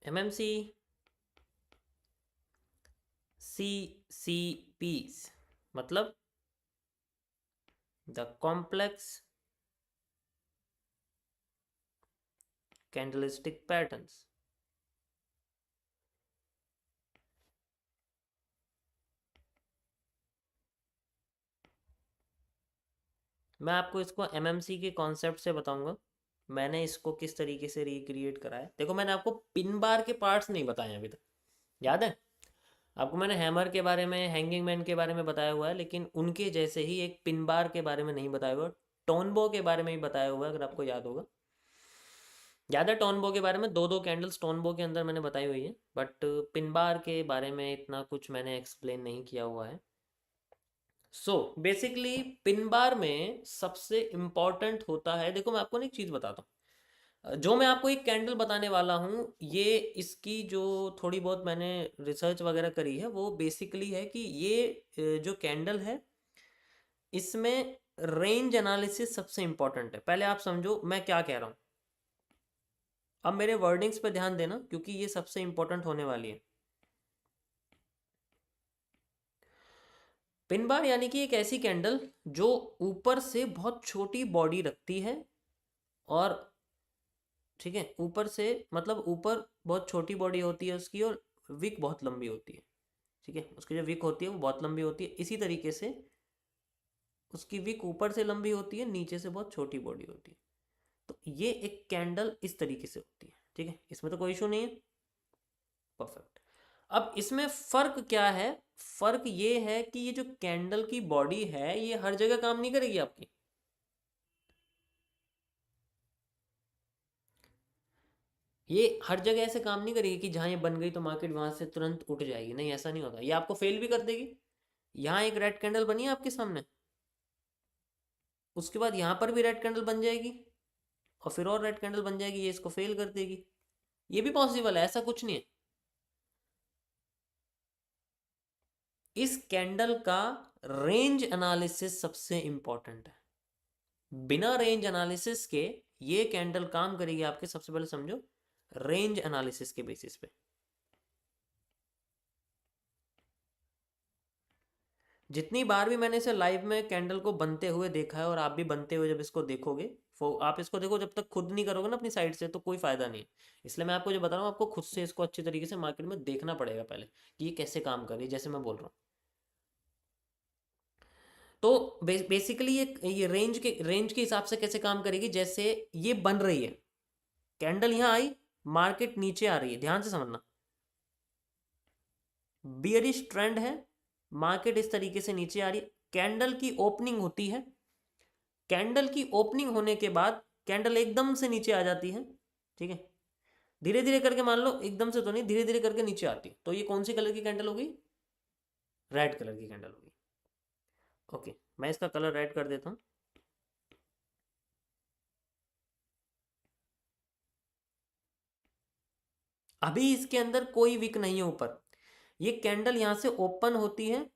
MMC CCPs मतलब the complex candlestick patterns. मैं आपको इसको एमएमसी के कॉन्सेप्ट से बताऊंगा, मैंने इसको किस तरीके से रिक्रिएट करा है। देखो मैंने आपको पिन बार के पार्ट्स नहीं बताए अभी तक, याद है आपको? मैंने हैमर के बारे में, हैंगिंग मैन के बारे में बताया हुआ है, लेकिन उनके जैसे ही एक पिन बार के बारे में नहीं बताया हुआ। टोनबो के बारे में ही बताया हुआ है, अगर आपको याद होगा। याद है टोनबो के बारे में? दो दो कैंडल्स टोनबो के अंदर मैंने बताई हुई है, बट पिन बार के बारे में इतना कुछ मैंने एक्सप्लेन नहीं किया हुआ है। सो बेसिकली पिन बार में सबसे इम्पॉर्टेंट होता है, देखो मैं आपको ना एक चीज़ बताता हूँ। जो मैं आपको एक कैंडल बताने वाला हूँ, ये इसकी जो थोड़ी बहुत मैंने रिसर्च वगैरह करी है, वो बेसिकली है कि ये जो कैंडल है, इसमें रेंज एनालिसिस सबसे इम्पॉर्टेंट है। पहले आप समझो मैं क्या कह रहा हूँ। अब मेरे वर्डिंग्स पे ध्यान देना, क्योंकि ये सबसे इम्पोर्टेंट होने वाली है। पिन बार यानी कि एक ऐसी कैंडल जो ऊपर से बहुत छोटी बॉडी रखती है, और ठीक है, ऊपर से मतलब ऊपर बहुत छोटी बॉडी होती है उसकी, और विक बहुत लंबी होती है। ठीक है, उसकी जो विक होती है वो बहुत लंबी होती है। इसी तरीके से उसकी विक ऊपर से लंबी होती है, नीचे से बहुत छोटी बॉडी होती है। तो ये एक कैंडल इस तरीके से होती है। ठीक है, इसमें तो कोई इशू नहीं है। परफेक्ट। अब इसमें फर्क क्या है? फर्क ये है कि ये जो कैंडल की बॉडी है, ये हर जगह काम नहीं करेगी आपकी। ये हर जगह ऐसे काम नहीं करेगी कि जहां ये बन गई तो मार्केट वहां से तुरंत उठ जाएगी। नहीं, ऐसा नहीं होता। ये आपको फेल भी कर देगी। यहाँ एक रेड कैंडल बनी है आपके सामने, उसके बाद यहाँ पर भी रेड कैंडल बन जाएगी, और फिर और रेड कैंडल बन जाएगी, ये इसको फेल कर देगी। ये भी पॉसिबल है, ऐसा कुछ नहीं है। इस कैंडल का रेंज एनालिसिस सबसे इंपॉर्टेंट है। बिना रेंज एनालिसिस के ये कैंडल काम करेगी आपके, सबसे पहले समझो, रेंज एनालिसिस के बेसिस पे। जितनी बार भी मैंने इसे लाइव में कैंडल को बनते हुए देखा है, और आप भी बनते हुए जब इसको देखोगे, आप इसको देखो, जब तक खुद नहीं करोगे ना अपनी साइड से, तो कोई फायदा नहीं है। इसलिए मैं आपको जो बता रहा हूँ, आपको खुद से इसको अच्छी तरीके से मार्केट में देखना पड़ेगा पहले कि ये कैसे काम कर रही है, जैसे मैं बोल रहा हूँ। तो बेसिकली ये रेंज के हिसाब से कैसे काम करेगी? जैसे ये बन रही है कैंडल, यहाँ आई, मार्केट नीचे आ रही है, ध्यान से समझना। बियरिश ट्रेंड है, मार्केट इस तरीके से नीचे आ रही है, कैंडल की ओपनिंग होती है। कैंडल की ओपनिंग होने के बाद कैंडल एकदम से नीचे आ जाती है। ठीक है, धीरे धीरे करके, मान लो एकदम से तो नहीं, धीरे धीरे करके नीचे आती है। तो ये कौन सी कलर की कैंडल हो गई? रेड कलर की कैंडल हो गई। ओके, मैं इसका कलर रेड कर देता हूँ। अभी इसके अंदर कोई विक नहीं है ऊपर। ये कैंडल यहां से ओपन होती है,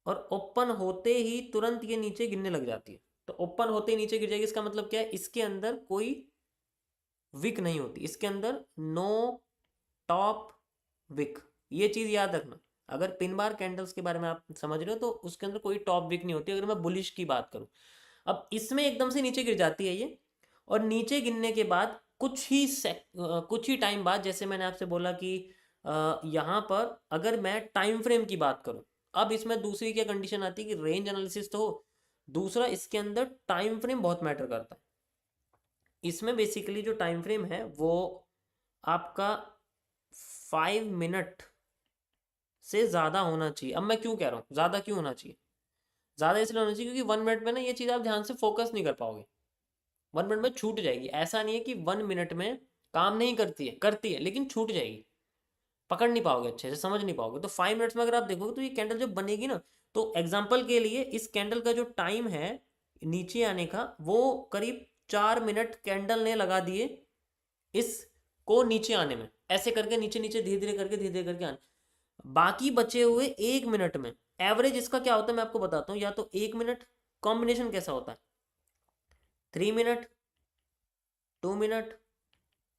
और ओपन होते ही तुरंत ये नीचे गिरने लग जाती है। तो ओपन होते ही नीचे गिर जाएगी, इसका मतलब क्या है? इसके अंदर कोई विक नहीं होती, इसके अंदर नो टॉप विक। ये चीज याद रखना। अगर पिन बार कैंडल्स के बारे में आप समझ रहे हो, तो उसके अंदर कोई टॉप विक नहीं होती, अगर मैं बुलिश की बात करूं। अब इसमें एकदम से नीचे गिर जाती है ये, और नीचे गिरने के बाद कुछ ही टाइम बाद, जैसे मैंने आपसे बोला कि यहाँ पर अगर मैं टाइम फ्रेम की बात करूं, अब इसमें दूसरी क्या कंडीशन आती है कि रेंज एनालिसिस तो हो, दूसरा इसके अंदर टाइम फ्रेम बहुत मैटर करता है। इसमें बेसिकली जो टाइम फ्रेम है वो आपका 5 मिनट से ज़्यादा होना चाहिए। अब मैं क्यों कह रहा हूँ ज़्यादा क्यों होना चाहिए? ज़्यादा इसलिए होना चाहिए क्योंकि 1 मिनट में ना ये चीज़ आप ध्यान से फोकस नहीं कर पाओगे। 1 मिनट में छूट जाएगी। ऐसा नहीं है कि 1 मिनट में काम नहीं करती है, करती है, लेकिन छूट जाएगी, पकड़ नहीं पाओगे, अच्छे से समझ नहीं पाओगे। तो 5 मिनट्स में अगर आप देखोगे, तो ये कैंडल जब बनेगी ना, तो एग्जाम्पल के लिए इस कैंडल का जो टाइम है नीचे आने का, वो करीब 4 मिनट कैंडल ने लगा दिए इसको नीचे आने में। ऐसे करके नीचे नीचे धीरे धीरे करके आने, बाकी बचे हुए 1 मिनट में एवरेज इसका क्या होता है मैं आपको बताता हूँ। या तो 1 मिनट, कॉम्बिनेशन कैसा होता है, 3 मिनट, 2 मिनट,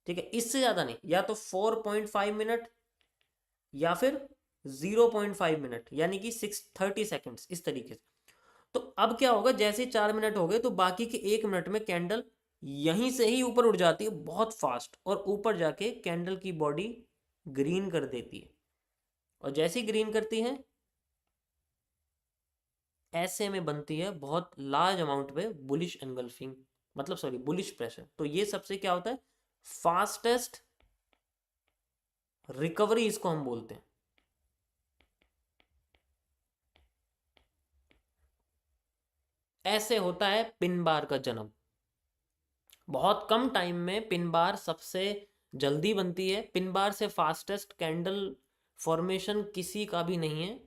ठीक है, इससे ज़्यादा नहीं, या तो 4.5 मिनट या फिर 0.5 मिनट, यानी कि 630 सेकेंड्स, इस तरीके से। तो अब क्या होगा, जैसे ही 4 मिनट हो गए तो बाकी के 1 मिनट में कैंडल यहीं से ही ऊपर उठ जाती है बहुत फास्ट, और ऊपर जाके कैंडल की बॉडी ग्रीन कर देती है। और जैसे ही ग्रीन करती है, ऐसे में बनती है बहुत लार्ज अमाउंट में बुलिश एनगल्फिंग, मतलब सॉरी बुलिश प्रेशर। तो ये सबसे क्या होता है, फास्टेस्ट रिकवरी इसको हम बोलते हैं। ऐसे होता है पिन बार का जन्म। बहुत कम टाइम में पिन बार सबसे जल्दी बनती है। पिन बार से फास्टेस्ट कैंडल फॉर्मेशन किसी का भी नहीं है,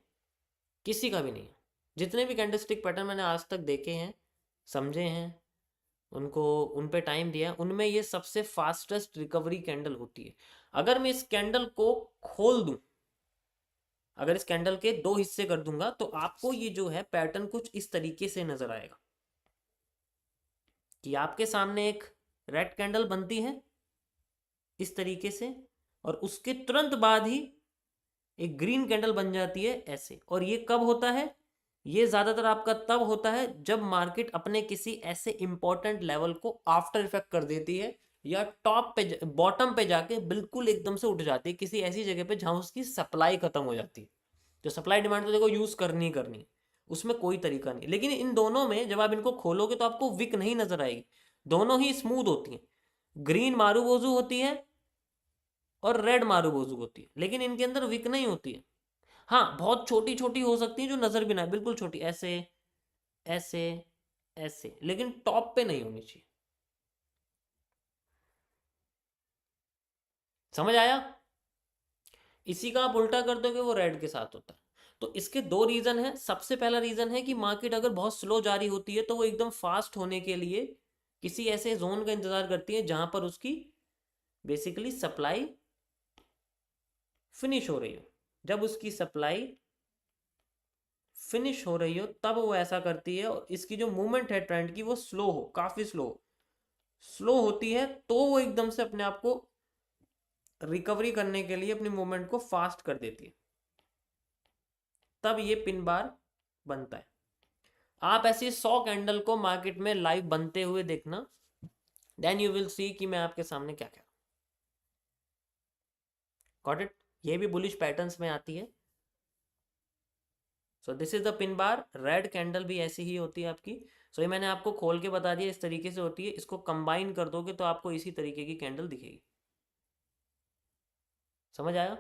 किसी का भी नहीं है। जितने भी कैंडलस्टिक पैटर्न मैंने आज तक देखे हैं, समझे हैं, उनको उन पे टाइम दिया, उनमें ये सबसे फास्टेस्ट रिकवरी कैंडल होती है। अगर मैं इस कैंडल को खोल दूं, अगर इस कैंडल के दो हिस्से कर दूंगा, तो आपको ये जो है पैटर्न कुछ इस तरीके से नजर आएगा कि आपके सामने एक रेड कैंडल बनती है इस तरीके से, और उसके तुरंत बाद ही एक ग्रीन कैंडल बन जाती है ऐसे। और ये कब होता है, ये ज्यादातर आपका तब होता है जब मार्केट अपने किसी ऐसे इंपॉर्टेंट लेवल को आफ्टर इफेक्ट कर देती है, या टॉप पे बॉटम पे जाके बिल्कुल एकदम से उठ जाती है किसी ऐसी जगह पे जहां उसकी सप्लाई खत्म हो जाती है। जो सप्लाई डिमांड तो देखो यूज करनी ही करनी है, उसमें कोई तरीका नहीं। लेकिन इन दोनों में जब आप इनको खोलोगे तो आपको विक नहीं नजर आएगी, दोनों ही स्मूथ होती हैं। ग्रीन मारूबोजू होती है और रेड मारूबोजू होती है, लेकिन इनके अंदर विक नहीं होती है। हाँ, बहुत छोटी छोटी हो सकती है जो नजर भी ना आए, बिल्कुल छोटी, ऐसे ऐसे ऐसे, लेकिन टॉप पे नहीं होनी चाहिए। समझ आया? इसी का आप उल्टा कर दोगे वो रेड के साथ होता है। तो इसके दो रीजन है। सबसे पहला रीजन है कि मार्केट अगर बहुत स्लो जारी होती है तो वो एकदम फास्ट होने के लिए किसी ऐसे जोन का इंतजार करती है जहां पर उसकी बेसिकली सप्लाई फिनिश हो रही हो। जब उसकी सप्लाई फिनिश हो रही हो तब वो ऐसा करती है, और इसकी जो मूवमेंट है ट्रेंड की वो स्लो हो, काफी स्लो स्लो होती है, तो वो एकदम से अपने आप को रिकवरी करने के लिए अपनी मूवमेंट को फास्ट कर देती है, तब ये पिन बार बनता है। आप ऐसी 100 कैंडल को मार्केट में लाइव बनते हुए देखना, देन यू विल सी कि मैं आपके सामने क्या कह रहा हूं। Got it? ये भी बुलिश पैटर्न्स में आती है। So this is the pin bar. Red candle भी ऐसी ही होती है आपकी। सो ये मैंने आपको खोल के बता दिया, इस तरीके से होती है। इसको कंबाइन कर दोगे तो आपको इसी तरीके की कैंडल दिखेगी। समझ आया?